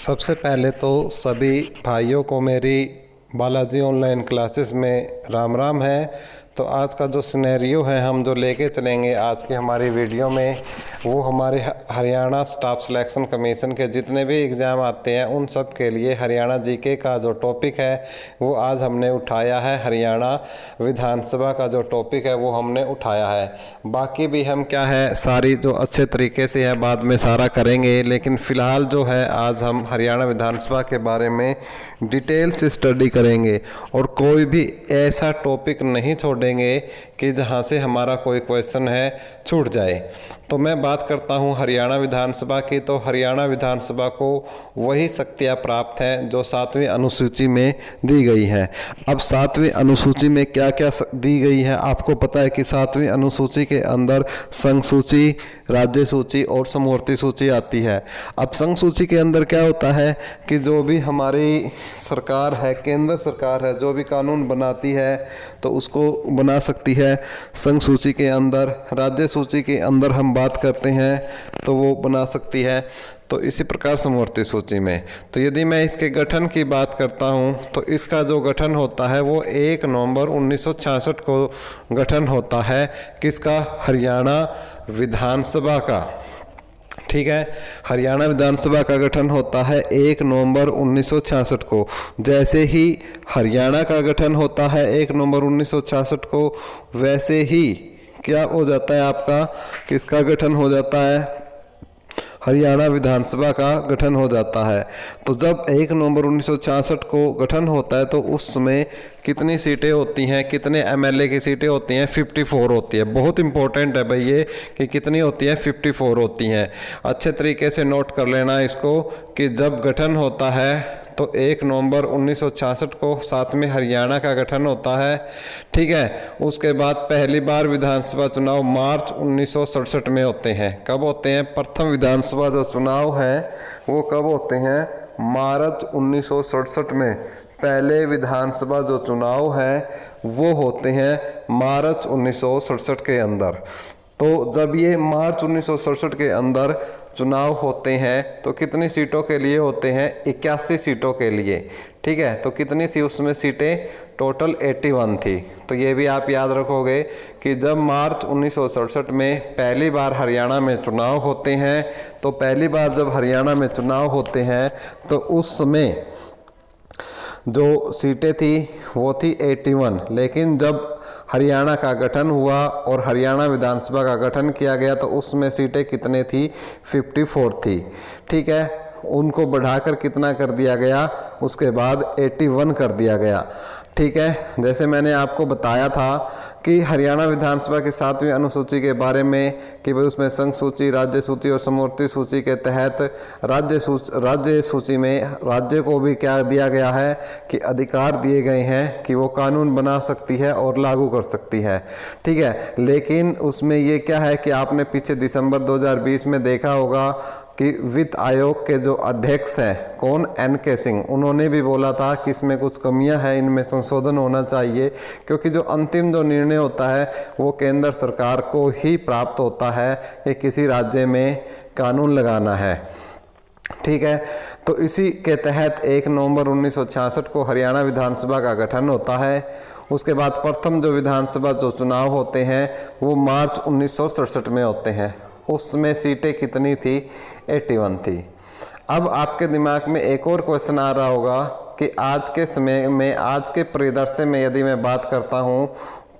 सबसे पहले तो सभी भाइयों को मेरी बालाजी ऑनलाइन क्लासेस में राम राम है। तो आज का जो सिनेरियो है हम जो लेके चलेंगे आज की हमारी वीडियो में, वो हमारे हरियाणा स्टाफ सिलेक्शन कमीशन के जितने भी एग्ज़ाम आते हैं उन सब के लिए हरियाणा जीके का जो टॉपिक है वो आज हमने उठाया है। हरियाणा विधानसभा का जो टॉपिक है वो हमने उठाया है। बाकी भी हम क्या है सारी जो अच्छे तरीके से है बाद में सारा करेंगे, लेकिन फ़िलहाल जो है आज हम हरियाणा विधानसभा के बारे में डिटेल से स्टडी करेंगे और कोई भी ऐसा टॉपिक नहीं छोड़ेंगे कि जहां से हमारा कोई क्वेश्चन है छूट जाए। तो मैं बात करता हूं हरियाणा विधानसभा की। तो हरियाणा विधानसभा को वही शक्तियां प्राप्त हैं जो 7वीं अनुसूची में दी गई हैं। अब 7वीं अनुसूची में क्या क्या दी गई है आपको पता है कि 7वीं अनुसूची के अंदर संघ सूची, राज्य सूची और समवर्ती सूची आती है। अब संघ सूची के अंदर क्या होता है कि जो भी हमारी सरकार है, केंद्र सरकार है, जो भी कानून बनाती है तो उसको बना सकती है संघ सूची के अंदर। राज्य सूची के अंदर हम बात करते हैं तो वो बना सकती है। तो इसी प्रकार समवर्ती सूची में, तो यदि मैं इसके गठन की बात करता हूं तो इसका जो गठन होता है वो 1 नवंबर 1966 को गठन होता है। किसका? हरियाणा विधानसभा का। ठीक है, हरियाणा विधानसभा का गठन होता है 1 नवंबर 1966 को। जैसे ही हरियाणा का गठन होता है 1 नवंबर 1966 को, वैसे ही क्या हो जाता है आपका, किसका गठन हो जाता है? हरियाणा विधानसभा का गठन हो जाता है। तो जब 1 नवंबर 1966 को गठन होता है तो उस समय कितनी सीटें होती हैं, कितने एमएलए की सीटें होती हैं? 54 होती है। बहुत इंपॉर्टेंट है भाई ये कि कितनी होती है? 54 होती हैं। अच्छे तरीके से नोट कर लेना इसको कि जब गठन होता है तो 1 नवंबर 1966 को 7वें हरियाणा का गठन होता है। ठीक है, उसके बाद पहली बार विधानसभा चुनाव मार्च 1967 में होते हैं। कब होते हैं? प्रथम विधानसभा जो चुनाव है वो कब होते हैं? मार्च 1967 में। पहले विधानसभा जो चुनाव है वो होते हैं मार्च 1967 के अंदर। तो जब ये मार्च 1967 के अंदर चुनाव होते हैं तो कितनी सीटों के लिए होते हैं? 81 सीटों के लिए। ठीक है, तो कितनी थी उसमें सीटें? टोटल 81 थी। तो ये भी आप याद रखोगे कि जब मार्च 1967 में पहली बार हरियाणा में चुनाव होते हैं, तो पहली बार जब हरियाणा में चुनाव होते हैं तो उस समय जो सीटें थी वो थी 81। लेकिन जब हरियाणा का गठन हुआ और हरियाणा विधानसभा का गठन किया गया तो उसमें सीटें कितने थी? 54 थी। ठीक है, उनको बढ़ाकर कितना कर दिया गया? उसके बाद 81 कर दिया गया। ठीक है, जैसे मैंने आपको बताया था कि हरियाणा विधानसभा की 7वीं अनुसूची के बारे में कि भाई उसमें संघ सूची, राज्य सूची और समवर्ती सूची के तहत राज्य सूची में राज्य को भी क्या दिया गया है कि अधिकार दिए गए हैं कि वो कानून बना सकती है और लागू कर सकती है। ठीक है, लेकिन उसमें ये क्या है कि आपने पीछे दिसंबर 2020 में देखा होगा कि वित्त आयोग के जो अध्यक्ष हैं, कौन? NK सिंह, उन्होंने भी बोला था कि इसमें कुछ कमियां हैं, इनमें संशोधन होना चाहिए, क्योंकि जो अंतिम जो निर्णय होता है वो केंद्र सरकार को ही प्राप्त होता है कि किसी राज्य में कानून लगाना है। ठीक है, तो इसी के तहत 1 नवंबर 1966 को हरियाणा विधानसभा का गठन होता है। उसके बाद प्रथम जो विधानसभा जो चुनाव होते हैं वो मार्च 1967 में होते हैं। उसमें सीटें कितनी थी? 81 थी। अब आपके दिमाग में एक और क्वेश्चन आ रहा होगा कि आज के समय में, आज के परिदृश्य में यदि मैं बात करता हूं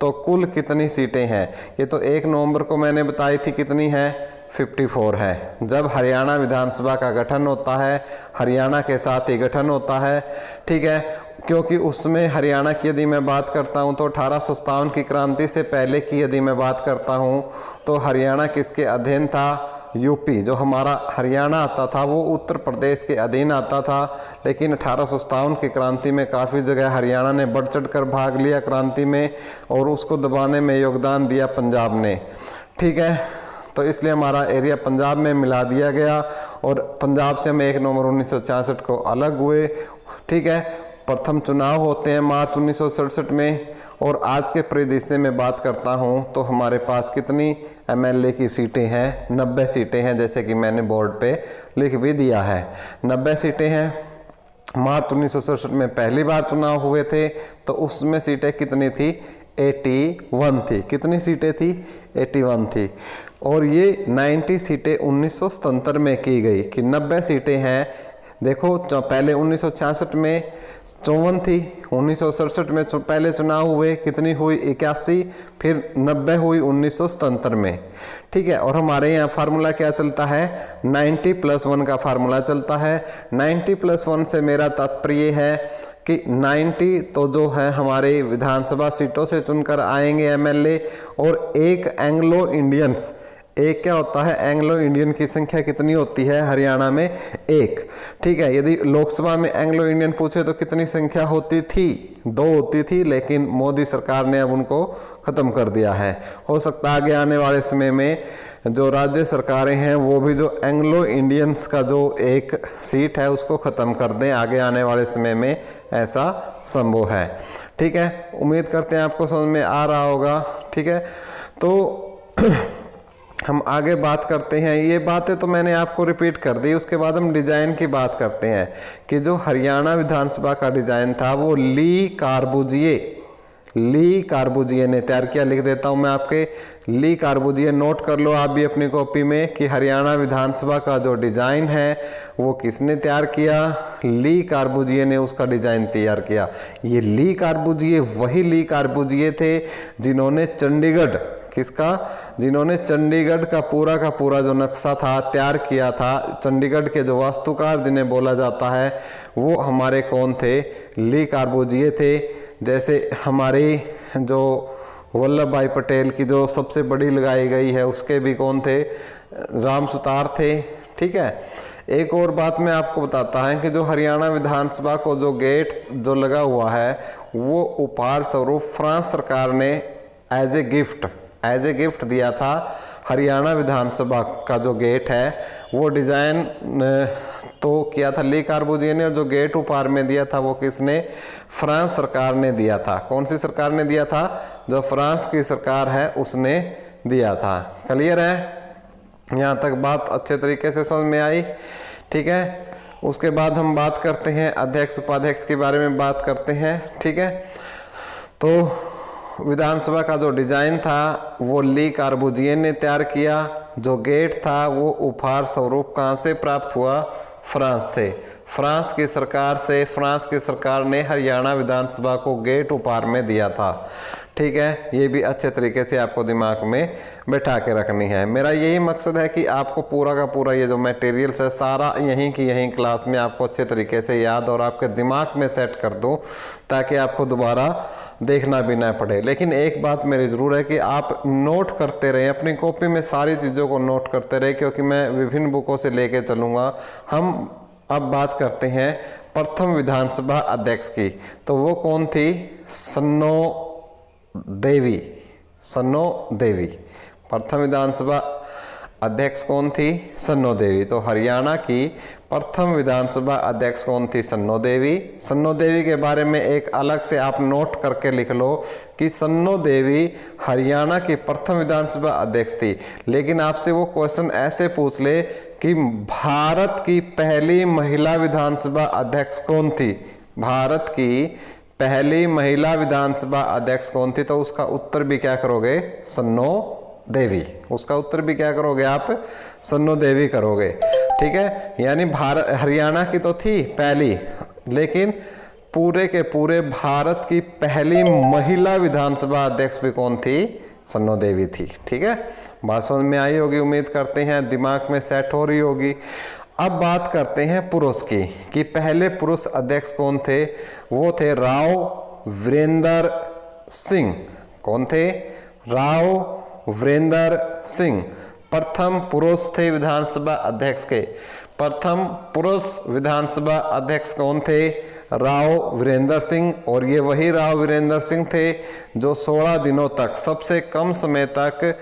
तो कुल कितनी सीटें हैं? ये तो 1 नवंबर को मैंने बताई थी कितनी है? 54 है। जब हरियाणा विधानसभा का गठन होता है, हरियाणा के साथ ही गठन होता है। ठीक है, क्योंकि उसमें हरियाणा की यदि मैं बात करता हूं तो 1857 की क्रांति से पहले की यदि मैं बात करता हूं तो हरियाणा किसके अधीन था? यूपी। जो हमारा हरियाणा आता था वो उत्तर प्रदेश के अधीन आता था, लेकिन 1857 की क्रांति में काफ़ी जगह हरियाणा ने बढ़ चढ़ कर भाग लिया क्रांति में और उसको दबाने में योगदान दिया पंजाब ने। ठीक है, तो इसलिए हमारा एरिया पंजाब में मिला दिया गया और पंजाब से हम 1 नवंबर 1966 को अलग हुए। ठीक है, प्रथम चुनाव होते हैं मार्च 1967 में और आज के परिदृश्य में बात करता हूं तो हमारे पास कितनी एमएलए की सीटें हैं, 90 सीटें हैं, जैसे कि मैंने बोर्ड पे लिख भी दिया है। 90 सीटें हैं। मार्च 1967 में पहली बार चुनाव हुए थे तो उसमें सीटें कितनी थी? 81 थी। कितनी सीटें थी? 81 थी। और ये 90 सीटें 1977 में की गई कि 90 सीटें हैं। देखो पहले 1966 में 54 थी, 1967 में पहले चुनाव हुए, कितनी हुई? 81, फिर 90 हुई 1977 में। ठीक है। और हमारे यहाँ फार्मूला क्या चलता है? 90+1 का फार्मूला चलता है। 90+1 से मेरा तात्पर्य है कि 90 तो जो है हमारे विधानसभा सीटों से चुनकर आएंगे एमएलए, और एक एंग्लो इंडियंस, एक क्या होता है? एंग्लो इंडियन की संख्या कितनी होती है हरियाणा में? 1। ठीक है। यदि लोकसभा में एंग्लो इंडियन पूछे तो कितनी संख्या होती थी? 2 होती थी, लेकिन मोदी सरकार ने अब उनको खत्म कर दिया है। हो सकता है आगे आने वाले समय में जो राज्य सरकारें हैं वो भी जो एंग्लो इंडियंस का जो एक सीट है उसको खत्म कर दें। आगे आने वाले समय में ऐसा संभव है। ठीक है। उम्मीद करते हैं आपको समझ में आ रहा होगा। ठीक है। तो हम आगे बात करते हैं। ये बातें तो मैंने आपको रिपीट कर दी। उसके बाद हम डिजाइन की बात करते हैं कि जो हरियाणा विधानसभा का डिजाइन था वो ली कार्बुजिए ने तैयार किया। लिख देता हूं मैं आपके, ली कार्बुजिए। नोट कर लो आप भी अपनी कॉपी में कि हरियाणा विधानसभा का जो डिजाइन है वो किसने तैयार किया? ली कार्बुजिए ने उसका डिजाइन तैयार किया। ये ली कार्बुजिए वही ली कार्बुजिए थे जिन्होंने चंडीगढ़, किसका? जिन्होंने चंडीगढ़ का पूरा जो नक्शा था तैयार किया था। चंडीगढ़ के जो वास्तुकार जिन्हें बोला जाता है वो हमारे कौन थे? ली कार्बुजिए थे। जैसे हमारी जो वल्लभ भाई पटेल की जो सबसे बड़ी लगाई गई है उसके भी कौन थे? राम सुतार थे। ठीक है। एक और बात मैं आपको बताता है कि जो हरियाणा विधानसभा को जो गेट जो लगा हुआ है वो उपहार स्वरूप फ्रांस सरकार ने एज ए गिफ्ट दिया था। हरियाणा विधानसभा का जो गेट है वो डिजाइन तो किया था ली कार्बुजिए ने, और जो गेट उपहार में दिया था वो किसने? फ्रांस सरकार ने दिया था। कौन सी सरकार ने दिया था? जो फ्रांस की सरकार है उसने दिया था। क्लियर है? यहाँ तक बात अच्छे तरीके से समझ में आई। ठीक है। उसके बाद हम बात करते हैं अध्यक्ष उपाध्यक्ष के बारे में बात करते हैं। ठीक है। तो विधानसभा का जो डिजाइन था वो ली कार्बुजिए ने तैयार किया। जो गेट था वो उपहार स्वरूप कहाँ से प्राप्त हुआ? फ्रांस से। फ्रांस की सरकार ने हरियाणा विधानसभा को गेट उपहार में दिया था। ठीक है। ये भी अच्छे तरीके से आपको दिमाग में बैठा के रखनी है। मेरा यही मकसद है कि आपको पूरा का पूरा ये जो मटेरियल्स है सारा यहीं की यहीं क्लास में आपको अच्छे तरीके से याद और आपके दिमाग में सेट कर दूं, ताकि आपको दोबारा देखना भी ना पड़े। लेकिन एक बात मेरी ज़रूर है कि आप नोट करते रहें, अपनी कॉपी में सारी चीज़ों को नोट करते रहें, क्योंकि मैं विभिन्न बुकों से लेके चलूँगा। हम अब बात करते हैं प्रथम विधानसभा अध्यक्ष की। तो वो कौन थी? सन्नो देवी। प्रथम विधानसभा अध्यक्ष कौन थी? सन्नो देवी। तो हरियाणा की प्रथम विधानसभा अध्यक्ष कौन थी? सन्नो देवी। सन्नो देवी के बारे में एक अलग से आप नोट करके लिख लो कि सन्नो देवी हरियाणा की प्रथम विधानसभा अध्यक्ष थी। लेकिन आपसे वो क्वेश्चन ऐसे पूछ ले कि भारत की पहली महिला विधानसभा अध्यक्ष कौन थी? भारत की पहली महिला विधानसभा अध्यक्ष कौन थी? तो उसका उत्तर भी क्या करोगे? सन्नो देवी। उसका उत्तर भी क्या करोगे आप? सन्नो देवी करोगे। ठीक है। यानी हरियाणा की तो थी पहली, लेकिन पूरे के पूरे भारत की पहली महिला विधानसभा अध्यक्ष भी कौन थी? सन्नो देवी थी। ठीक है। बात समझ में आई होगी, उम्मीद करते हैं दिमाग में सेट हो रही होगी। अब बात करते हैं पुरुष की कि पहले पुरुष अध्यक्ष कौन थे? वो थे राव वीरेंद्र सिंह। कौन थे? राव वीरेंद्र सिंह प्रथम पुरुष थे विधानसभा अध्यक्ष के। प्रथम पुरुष विधानसभा अध्यक्ष कौन थे? राव वीरेंद्र सिंह। और ये वही राव वीरेंद्र सिंह थे जो 16 दिनों तक, सबसे कम समय तक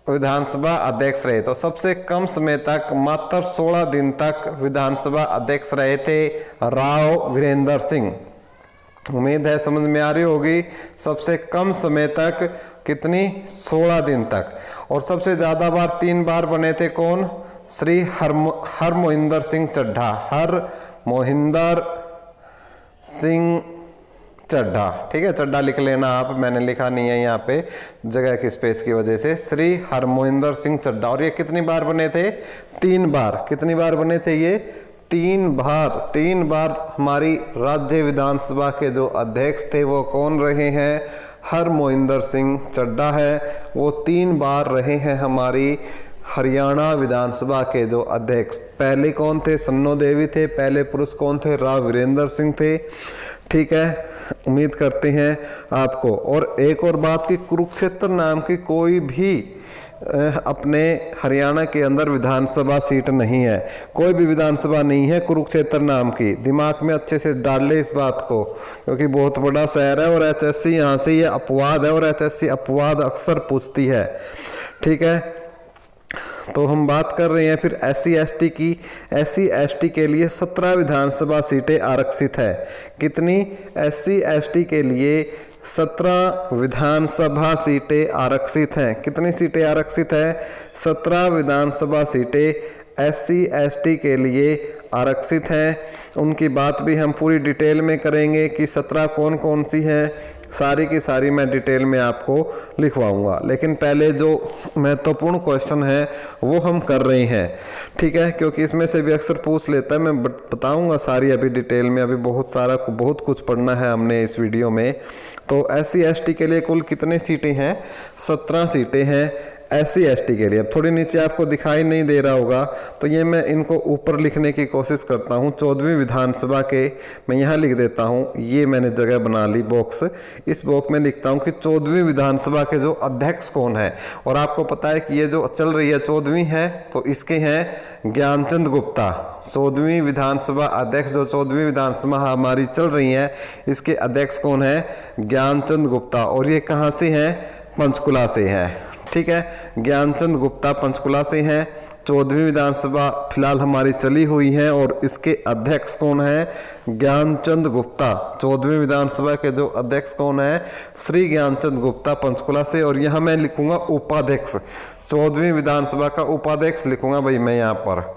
विधानसभा अध्यक्ष रहे। तो सबसे कम समय तक मात्र 16 दिन तक विधानसभा अध्यक्ष रहे थे राव वीरेंद्र सिंह। उम्मीद है समझ में आ रही होगी। सबसे कम समय तक कितनी, 16 दिन तक। और सबसे ज़्यादा बार 3 बार बने थे कौन, श्री हरमोहिंदर सिंह चड्ढा, हरमोहिंदर सिंह चड्ढा। ठीक है, चड्ढा लिख लेना आप, मैंने लिखा नहीं है यहाँ पे जगह की स्पेस की वजह से। श्री हरमोहिंदर सिंह चड्ढा। और ये कितनी बार बने थे, 3 बार। कितनी बार बने थे ये, 3 बार। 3 बार हमारी राज्य विधानसभा के जो अध्यक्ष थे वो कौन रहे हैं, हरमोहिंदर सिंह चड्ढा है। वो 3 बार रहे हैं हमारी हरियाणा विधानसभा के जो अध्यक्ष। पहले कौन थे, सन्नो देवी थे। पहले पुरुष कौन थे, राव वीरेंद्र सिंह थे। ठीक है, उम्मीद करते हैं आपको। और एक और बात की, कुरुक्षेत्र नाम की कोई भी अपने हरियाणा के अंदर विधानसभा सीट नहीं है। कोई भी विधानसभा नहीं है कुरुक्षेत्र नाम की। दिमाग में अच्छे से डाल ले इस बात को, क्योंकि बहुत बड़ा शहर है और एचएससी यहाँ से ये अपवाद है, और एचएससी अपवाद अक्सर पूछती है। ठीक है, तो हम बात कर रहे हैं फिर SC ST की। SC ST के लिए 17 विधानसभा सीटें आरक्षित है। कितनी, SC ST के लिए 17 विधानसभा सीटें आरक्षित हैं। कितनी सीटें आरक्षित है, 17 विधानसभा सीटें SC ST के लिए आरक्षित हैं। उनकी बात भी हम पूरी डिटेल में करेंगे कि 17 कौन कौन सी हैं, सारी की सारी मैं डिटेल में आपको लिखवाऊंगा। लेकिन पहले जो महत्वपूर्ण क्वेश्चन है वो हम कर रहे हैं। ठीक है, क्योंकि इसमें से भी अक्सर पूछ लेता है। मैं बताऊंगा सारी अभी डिटेल में, अभी बहुत कुछ पढ़ना है हमने इस वीडियो में। तो SC ST के लिए कुल कितनी सीटें हैं, 17 सीटें हैं SC ST के लिए। अब थोड़ी नीचे आपको दिखाई नहीं दे रहा होगा, तो ये मैं इनको ऊपर लिखने की कोशिश करता हूँ। 14वीं विधानसभा के मैं यहाँ लिख देता हूँ, ये मैंने जगह बना ली बॉक्स। इस बॉक्स में लिखता हूँ कि 14वीं विधानसभा के जो अध्यक्ष कौन है। और आपको पता है कि ये जो चल रही है 14वीं है, तो इसके हैं ज्ञानचंद गुप्ता। 14वीं विधानसभा अध्यक्ष, जो 14वीं विधानसभा हमारी चल रही है, इसके अध्यक्ष कौन है, ज्ञानचंद गुप्ता। और ये कहाँ से हैं, पंचकुला से हैं। ठीक है, ज्ञानचंद गुप्ता पंचकुला से हैं। 14वीं विधानसभा फिलहाल हमारी चली हुई है और इसके अध्यक्ष कौन है, ज्ञानचंद गुप्ता। 14वीं विधानसभा के जो अध्यक्ष कौन है, श्री ज्ञानचंद गुप्ता पंचकुला से। और यहाँ मैं लिखूंगा उपाध्यक्ष, 14वीं विधानसभा का उपाध्यक्ष लिखूंगा भाई मैं यहाँ पर,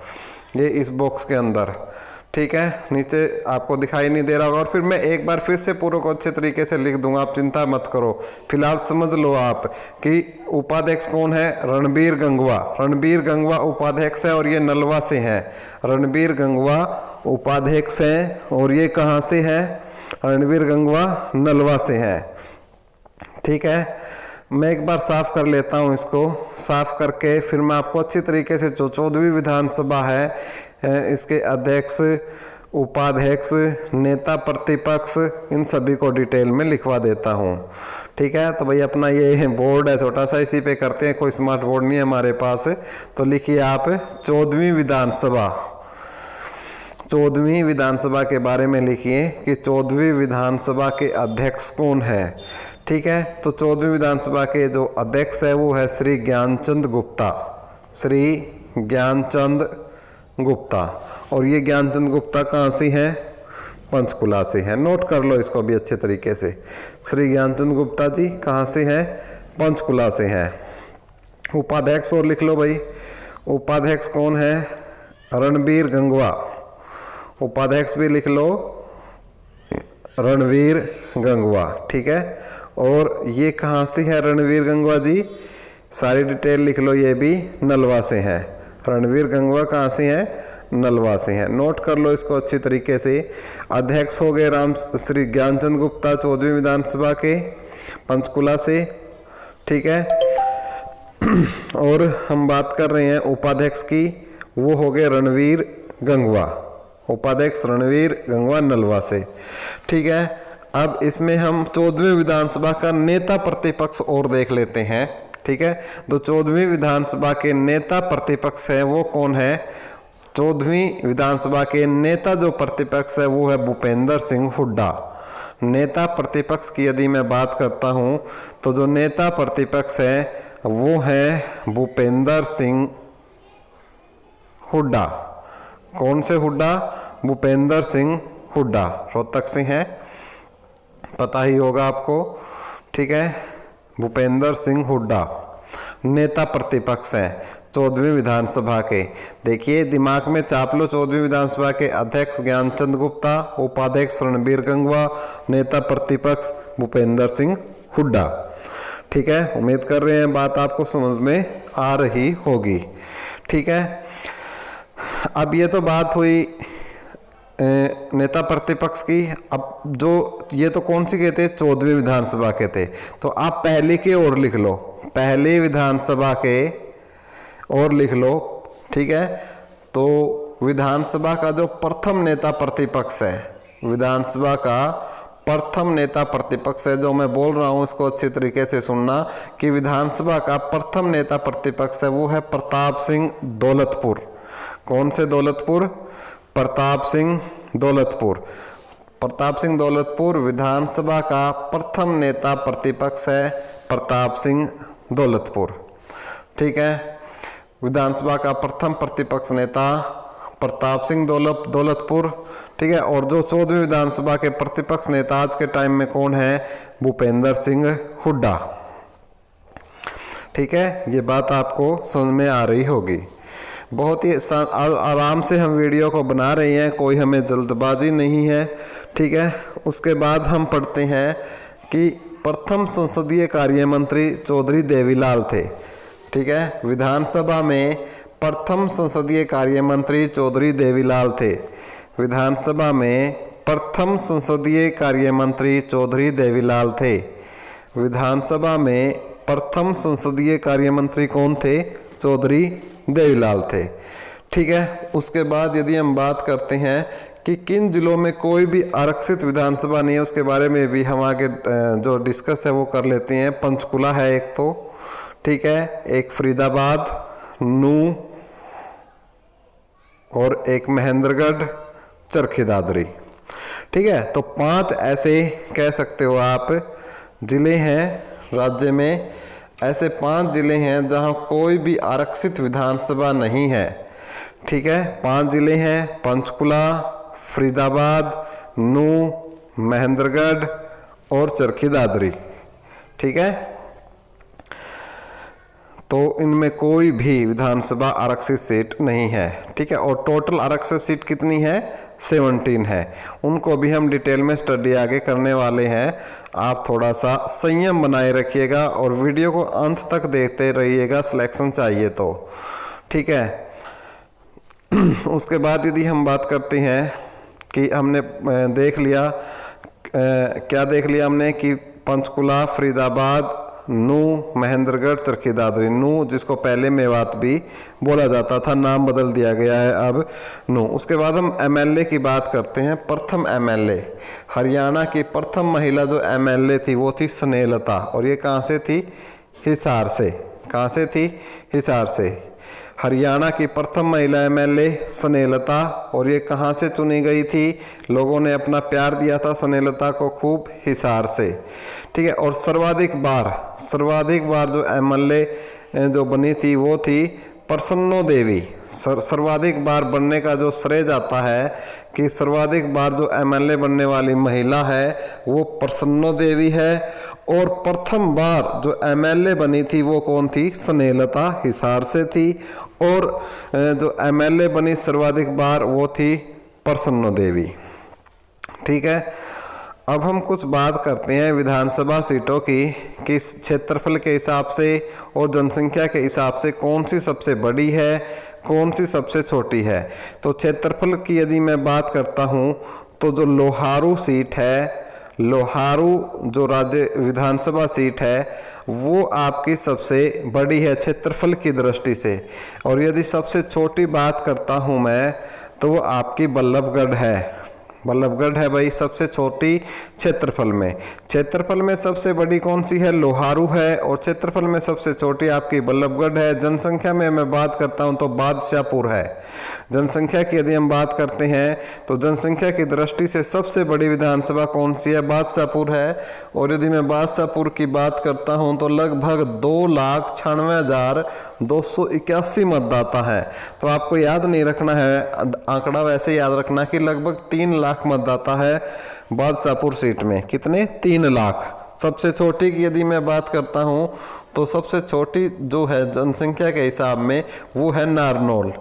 ये इस बॉक्स के अंदर। ठीक है, नीचे आपको दिखाई नहीं दे रहा होगा। और फिर मैं एक बार फिर से पूरे को अच्छे तरीके से लिख दूंगा, आप चिंता मत करो। फिलहाल समझ लो आप कि उपाध्यक्ष कौन है, रणबीर गंगवा। रणबीर गंगवा उपाध्यक्ष है और ये नलवा से हैं। रणबीर गंगवा उपाध्यक्ष हैं और ये कहाँ से हैं, रणबीर गंगवा नलवा से हैं। ठीक है, मैं एक बार साफ कर लेता हूँ इसको। साफ करके फिर मैं आपको अच्छी तरीके से जो 14वीं विधानसभा है, इसके अध्यक्ष, उपाध्यक्ष, नेता प्रतिपक्ष, इन सभी को डिटेल में लिखवा देता हूँ। ठीक है, तो भाई अपना ये बोर्ड है छोटा सा, इसी पे करते हैं, कोई स्मार्ट बोर्ड नहीं है हमारे पास। तो लिखिए आप 14वीं विधानसभा, 14वीं विधानसभा के बारे में लिखिए कि 14वीं विधानसभा के अध्यक्ष कौन है। ठीक है, तो 14वीं विधानसभा के जो अध्यक्ष है वो है श्री ज्ञानचंद गुप्ता, श्री ज्ञानचंद गुप्ता। और ये ज्ञानचंद गुप्ता कहाँ से हैं, पंचकुला से हैं। नोट कर लो इसको भी अच्छे तरीके से। श्री ज्ञानचंद गुप्ता जी कहाँ से हैं, पंचकुला से हैं। उपाध्यक्ष और लिख लो भाई, उपाध्यक्ष कौन है, रणबीर गंगवा। उपाध्यक्ष भी लिख लो, रणवीर गंगवा। ठीक है, और ये कहाँ से है रणवीर गंगवा जी, सारी डिटेल लिख लो, ये भी नलवा से हैं। रणवीर गंगवा कहाँ से हैं, नलवा से हैं। नोट कर लो इसको अच्छी तरीके से। अध्यक्ष हो गए राम श्री ज्ञानचंद गुप्ता 14वीं विधानसभा के, पंचकुला से। ठीक है, और हम बात कर रहे हैं उपाध्यक्ष की, वो हो गए रणवीर गंगवा। उपाध्यक्ष रणवीर गंगवा नलवा से। ठीक है, अब इसमें हम 14वीं विधानसभा का नेता प्रतिपक्ष और देख लेते हैं। ठीक है, तो 14वीं विधानसभा के नेता प्रतिपक्ष है वो कौन है, 14वीं विधानसभा के नेता जो प्रतिपक्ष है वो है भूपेंद्र सिंह हुड्डा। नेता प्रतिपक्ष की यदि मैं बात करता हूं तो जो नेता प्रतिपक्ष है वो है भूपेंद्र सिंह हुड्डा। कौन से हुड्डा, भूपेंद्र सिंह हुड्डा, रोहतक से हैं। पता ही होगा आपको, ठीक है। भूपेंद्र सिंह हुड्डा नेता प्रतिपक्ष हैं 14वीं विधानसभा के। देखिए दिमाग में चाप लो, 14वीं विधानसभा के अध्यक्ष ज्ञानचंद गुप्ता, उपाध्यक्ष रणबीर गंगवा, नेता प्रतिपक्ष भूपेंद्र सिंह हुड्डा, ठीक है। उम्मीद कर रहे हैं बात आपको समझ में आ रही होगी, ठीक है। अब ये तो बात हुई नेता प्रतिपक्ष की। अब जो ये तो कौन सी के थे, 14वीं विधानसभा के थे। तो आप पहले के और लिख लो, पहली विधानसभा के और लिख लो, ठीक है। तो विधानसभा का जो प्रथम नेता प्रतिपक्ष है, विधानसभा का प्रथम नेता प्रतिपक्ष है, जो मैं बोल रहा हूं इसको अच्छी तरीके से सुनना कि विधानसभा का प्रथम नेता प्रतिपक्ष है वो है प्रताप सिंह दौलतपुर। कौन से दौलतपुर? प्रताप सिंह दौलतपुर। प्रताप सिंह दौलतपुर विधानसभा का प्रथम नेता प्रतिपक्ष है, प्रताप सिंह दौलतपुर, ठीक है। विधानसभा का प्रथम प्रतिपक्ष नेता प्रताप सिंह दौलतपुर, ठीक है। और जो 14वीं विधानसभा के प्रतिपक्ष नेता आज के टाइम में कौन है? भूपेंद्र सिंह हुड्डा, ठीक है। ये बात आपको समझ में आ रही होगी। बहुत ही आराम से हम वीडियो को बना रहे हैं, कोई हमें जल्दबाजी नहीं है, ठीक है। उसके बाद हम पढ़ते हैं कि प्रथम संसदीय कार्य मंत्री चौधरी देवीलाल थे, ठीक है। विधानसभा में प्रथम संसदीय कार्य मंत्री चौधरी देवीलाल थे। विधानसभा में प्रथम संसदीय कार्य मंत्री चौधरी देवीलाल थे। विधानसभा में प्रथम संसदीय कार्य मंत्री कौन थे? चौधरी देवीलाल थे, ठीक है। उसके बाद यदि हम बात करते हैं कि किन जिलों में कोई भी आरक्षित विधानसभा नहीं है, उसके बारे में भी हम आगे जो डिस्कस है वो कर लेते हैं। पंचकुला है एक तो, ठीक है, एक फरीदाबाद, नूह और एक महेंद्रगढ़, चरखी दादरी, ठीक है। तो 5 ऐसे कह सकते हो आप जिले हैं राज्य में, ऐसे 5 जिले हैं जहां कोई भी आरक्षित विधानसभा नहीं है, ठीक है। 5 जिले हैं पंचकुला, फरीदाबाद, नूह, महेंद्रगढ़ और चरखी दादरी, ठीक है। तो इनमें कोई भी विधानसभा आरक्षित सीट नहीं है, ठीक है। और टोटल आरक्षित सीट कितनी है? 17 है। उनको भी हम डिटेल में स्टडी आगे करने वाले हैं। आप थोड़ा सा संयम बनाए रखिएगा और वीडियो को अंत तक देखते रहिएगा, सिलेक्शन चाहिए तो, ठीक है। उसके बाद यदि हम बात करते हैं कि हमने देख लिया, क्या देख लिया हमने कि पंचकुला, फरीदाबाद, नूह, महेंद्रगढ़, चरखी दादरी। नूह जिसको पहले मेवात भी बोला जाता था, नाम बदल दिया गया है अब नूह। उसके बाद हम एमएलए की बात करते हैं। प्रथम एमएलए, हरियाणा की प्रथम महिला जो एमएलए थी वो थी स्नेहलता, और ये कहाँ से थी? हिसार से। कहाँ से थी? हिसार से। हरियाणा की प्रथम महिला एमएलए स्नेहलता, और ये कहाँ से चुनी गई थी? लोगों ने अपना प्यार दिया था स्नेहलता को खूब, हिसार से, ठीक है। और सर्वाधिक बार जो एमएलए जो बनी थी वो थी प्रसन्नो देवी। सर्वाधिक बार बनने का जो श्रेय जाता है कि सर्वाधिक बार जो एमएलए बनने वाली महिला है वो प्रसन्नो देवी है। और प्रथम बार जो एमएलए बनी थी वो कौन थी? स्नेहलता, हिसार से थी। और जो एमएलए बनी सर्वाधिक बार वो थी प्रसन्नो देवी, ठीक है। अब हम कुछ बात करते हैं विधानसभा सीटों की, कि क्षेत्रफल के हिसाब से और जनसंख्या के हिसाब से कौन सी सबसे बड़ी है, कौन सी सबसे छोटी है। तो क्षेत्रफल की यदि मैं बात करता हूं तो जो लोहारू सीट है, लोहारू जो राज्य विधानसभा सीट है वो आपकी सबसे बड़ी है क्षेत्रफल की दृष्टि से। और यदि सबसे छोटी बात करता हूं मैं तो वो आपकी बल्लभगढ़ है। बल्लभगढ़ है भाई सबसे छोटी क्षेत्रफल में। क्षेत्रफल में सबसे बड़ी कौन सी है? लोहारू है। और क्षेत्रफल में सबसे छोटी आपकी बल्लभगढ़ है। जनसंख्या में मैं बात करता हूं तो बादशाहपुर है। जनसंख्या की यदि हम बात करते हैं तो जनसंख्या की दृष्टि से सबसे बड़ी विधानसभा कौन सी है? बादशाहपुर है। और यदि मैं बादशाहपुर की बात करता हूं तो लगभग 2,96,281 मतदाता है। तो आपको याद नहीं रखना है आंकड़ा, वैसे याद रखना कि लगभग 3 लाख मतदाता है बादशाहपुर सीट में। कितने? 3 लाख। सबसे छोटी की यदि मैं बात करता हूँ तो सबसे छोटी जो है जनसंख्या के हिसाब में वो है नारनौल।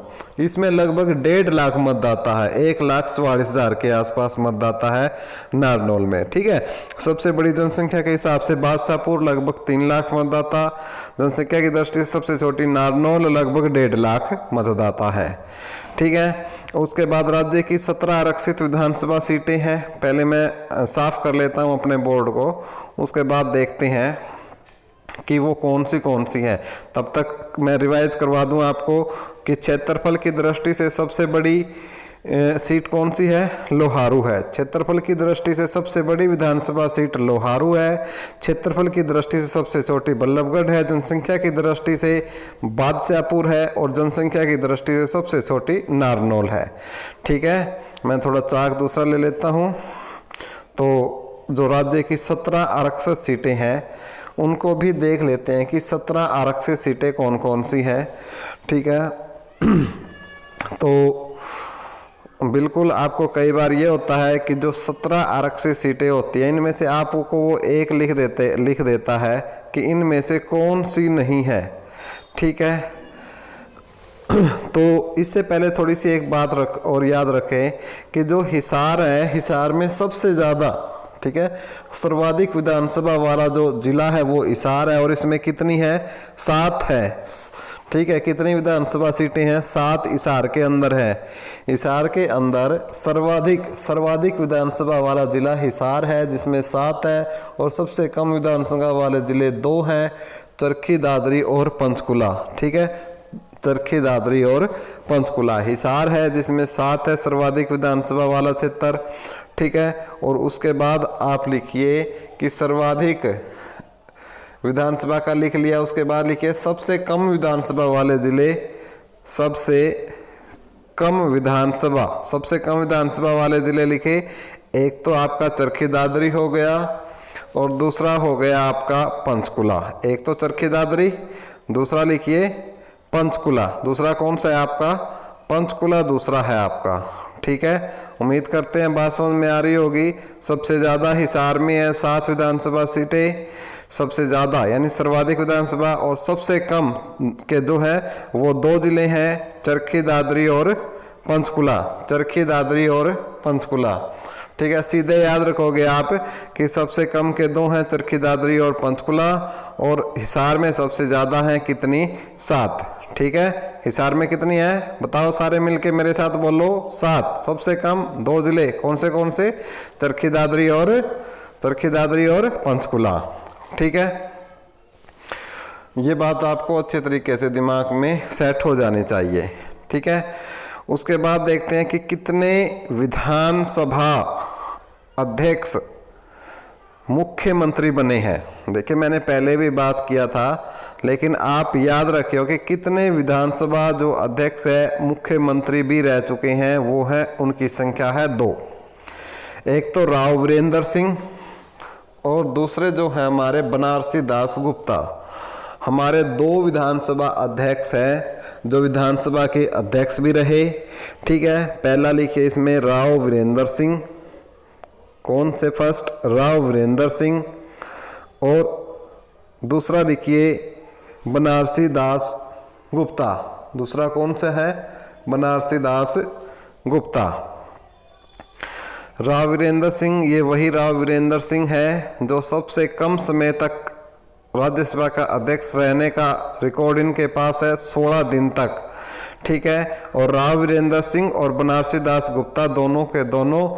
इसमें लगभग 1.5 लाख मतदाता है, 1,44,000 के आसपास मतदाता है नारनौल में। ठीक है, सबसे बड़ी जनसंख्या के हिसाब से बादशाहपुर लगभग 3 लाख मतदाता, जनसंख्या की दृष्टि से सबसे छोटी नारनौल लगभग 1.5 लाख मतदाता है। ठीक है, उसके बाद राज्य की 17 आरक्षित विधानसभा सीटें हैं। पहले मैं साफ कर लेता हूं अपने बोर्ड को, उसके बाद देखते हैं कि वो कौन सी है। तब तक मैं रिवाइज करवा दूं आपको कि क्षेत्रफल की दृष्टि से सबसे बड़ी सीट कौन सी है? लोहारू है। क्षेत्रफल की दृष्टि से सबसे बड़ी विधानसभा सीट लोहारू है। क्षेत्रफल की दृष्टि से सबसे छोटी बल्लभगढ़ है। जनसंख्या की दृष्टि से बादशाहपुर है और जनसंख्या की दृष्टि से सबसे छोटी नारनौल है। ठीक है, मैं थोड़ा चाक दूसरा ले लेता हूँ। तो जो राज्य की 17 आरक्षित सीटें हैं उनको भी देख लेते हैं कि 17 आरक्षित सीटें कौन कौन सी हैं। ठीक है, तो बिल्कुल आपको कई बार ये होता है कि जो 17 आरक्षित सीटें होती हैं इनमें से आपको वो एक लिख देता है कि इनमें से कौन सी नहीं है। ठीक है, तो इससे पहले थोड़ी सी एक बात और याद रखें कि जो हिसार है, हिसार में सबसे ज़्यादा, ठीक है, सर्वाधिक विधानसभा वाला जो जिला है वो हिसार है और इसमें कितनी है? 7 है। ठीक है, कितनी विधानसभा सीटें हैं? 7 हिसार के अंदर है। हिसार के अंदर सर्वाधिक विधानसभा वाला जिला हिसार है जिसमें 7 है और सबसे कम विधानसभा वाले जिले 2 हैं, चरखी दादरी और पंचकुला। ठीक है, चरखी दादरी और पंचकुला। हिसार है जिसमें 7 है, सर्वाधिक विधानसभा वाला क्षेत्र। ठीक है, और उसके बाद आप लिखिए कि सर्वाधिक विधानसभा का लिख लिया, उसके बाद लिखिए सबसे कम विधानसभा वाले जिले। सबसे कम विधानसभा वाले जिले लिखे। एक तो आपका चरखी दादरी हो गया और दूसरा हो गया आपका पंचकुला। एक तो चरखी दादरी, दूसरा लिखिए पंचकुला। दूसरा कौन सा है आपका? पंचकुला दूसरा है आपका। ठीक है, उम्मीद करते हैं बात समझ में आ रही होगी। सबसे ज़्यादा हिसार में है 7 विधानसभा सीटें, सबसे ज़्यादा यानी सर्वाधिक विधानसभा, और सबसे कम के जो है वो 2 जिले हैं, चरखी दादरी और पंचकुला। चरखी दादरी और पंचकुला। ठीक है, सीधे याद रखोगे आप कि सबसे कम के 2 हैं, चरखी दादरी और पंचकुला, और हिसार में सबसे ज़्यादा हैं कितनी? 7। ठीक है, हिसार में कितनी है बताओ, सारे मिलके मेरे साथ बोलो 7। सबसे कम 2 जिले कौन से? चरखी दादरी और पंचकुला। ठीक है, ये बात आपको अच्छे तरीके से दिमाग में सेट हो जानी चाहिए। ठीक है, उसके बाद देखते हैं कि कितने विधानसभा अध्यक्ष मुख्यमंत्री बने हैं। देखिए, मैंने पहले भी बात किया था, लेकिन आप याद रखियो कि कितने विधानसभा जो अध्यक्ष है मुख्यमंत्री भी रह चुके हैं, वो है, उनकी संख्या है 2। एक तो राव वीरेंद्र सिंह और दूसरे जो है हमारे बनारसी दास गुप्ता। हमारे 2 विधानसभा अध्यक्ष हैं जो विधानसभा के अध्यक्ष भी रहे। ठीक है, पहला लिखिए इसमें राव वीरेंद्र सिंह। कौन से? फर्स्ट राव वीरेंद्र सिंह। और दूसरा लिखिए बनारसी दास गुप्ता। दूसरा कौन सा है? बनारसी दास गुप्ता। राव वीरेंद्र सिंह, ये वही राव वीरेंद्र सिंह है जो सबसे कम समय तक राज्यसभा का अध्यक्ष रहने का रिकॉर्ड इनके पास है, 16 दिन तक। ठीक है, और राव वीरेंद्र सिंह और बनारसी दास गुप्ता दोनों के दोनों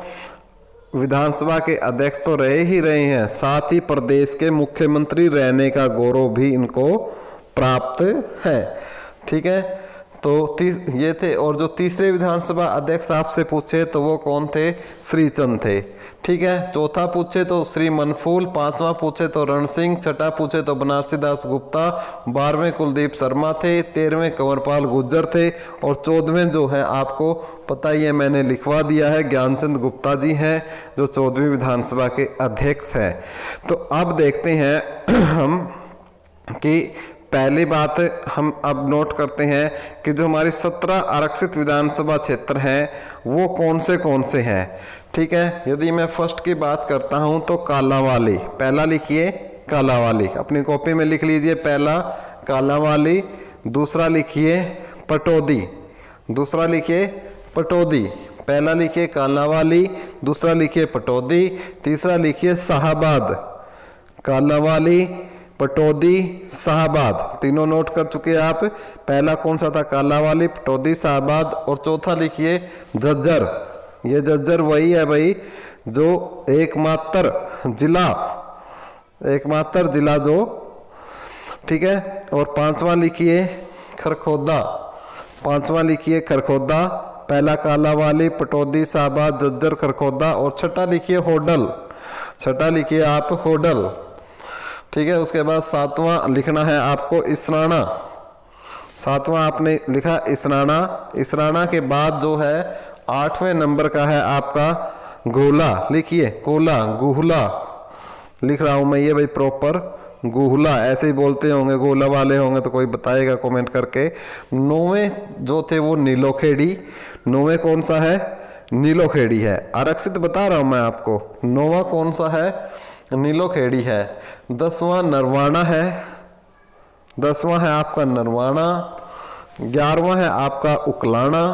विधानसभा के अध्यक्ष तो रहे ही रहे हैं, साथ ही प्रदेश के मुख्यमंत्री रहने का गौरव भी इनको प्राप्त है। ठीक है, तो ये थे। और जो तीसरे विधानसभा अध्यक्ष आपसे पूछे तो वो कौन थे? श्रीचंद थे। ठीक है, चौथा पूछे तो श्री मनफूल, 5वां पूछे तो रण सिंह, 6ठा पूछे तो बनारसी दास गुप्ता, 12वें कुलदीप शर्मा थे, 13वें कंवरपाल गुर्जर थे, और 14वें जो है आपको पता ही है, मैंने लिखवा दिया है, ज्ञानचंद गुप्ता जी हैं जो 14वीं विधानसभा के अध्यक्ष हैं। तो अब देखते हैं हम कि पहली बात हम अब नोट करते हैं कि जो हमारी 17 आरक्षित विधानसभा क्षेत्र हैं वो कौन से हैं। ठीक है, यदि मैं फर्स्ट की बात करता हूं तो कालांवाली, पहला लिखिए कालांवाली, अपनी कॉपी में लिख लीजिए, पहला कालांवाली। दूसरा लिखिए पटौदी, दूसरा लिखिए पटौदी, पहला लिखिए कालांवाली, दूसरा लिखिए पटौदी, तीसरा लिखिए शाहाबाद। कालांवाली, पटौदी, शाहाबाद, तीनों नोट कर चुके हैं आप। पहला कौन सा था? कालांवाली, पटौदी, शाहाबाद। और चौथा लिखिए झज्जर। ये झज्जर वही है भाई जो एकमात्र जिला जो, ठीक है। और पांचवा लिखिए खरखोदा, पांचवा लिखिए खरखोदा, पहला कालांवाली, पटौदी, शाहाबाद, झज्जर, खरखोदा। और छठा लिखिए होडल, छठा लिखिए आप होडल, ठीक है। उसके बाद सातवां लिखना है आपको इसराना, सातवां आपने लिखा इसराना। इसराना के बाद जो है 8वें नंबर का है आपका गोला, लिखिए गोला, गुहला लिख रहा हूं मैं ये भाई प्रॉपर, गुहला ऐसे ही बोलते होंगे, गोला वाले होंगे तो कोई बताएगा कमेंट करके। 9वें जो थे वो नीलोखेड़ी, 9वें कौन सा है? नीलोखेड़ी है, आरक्षित बता रहा हूं मैं आपको। 9वां कौन सा है? नीलोखेड़ी है। 10वां नरवाना है, 10वां है आपका नरवाना। 11वां है आपका उकलाना,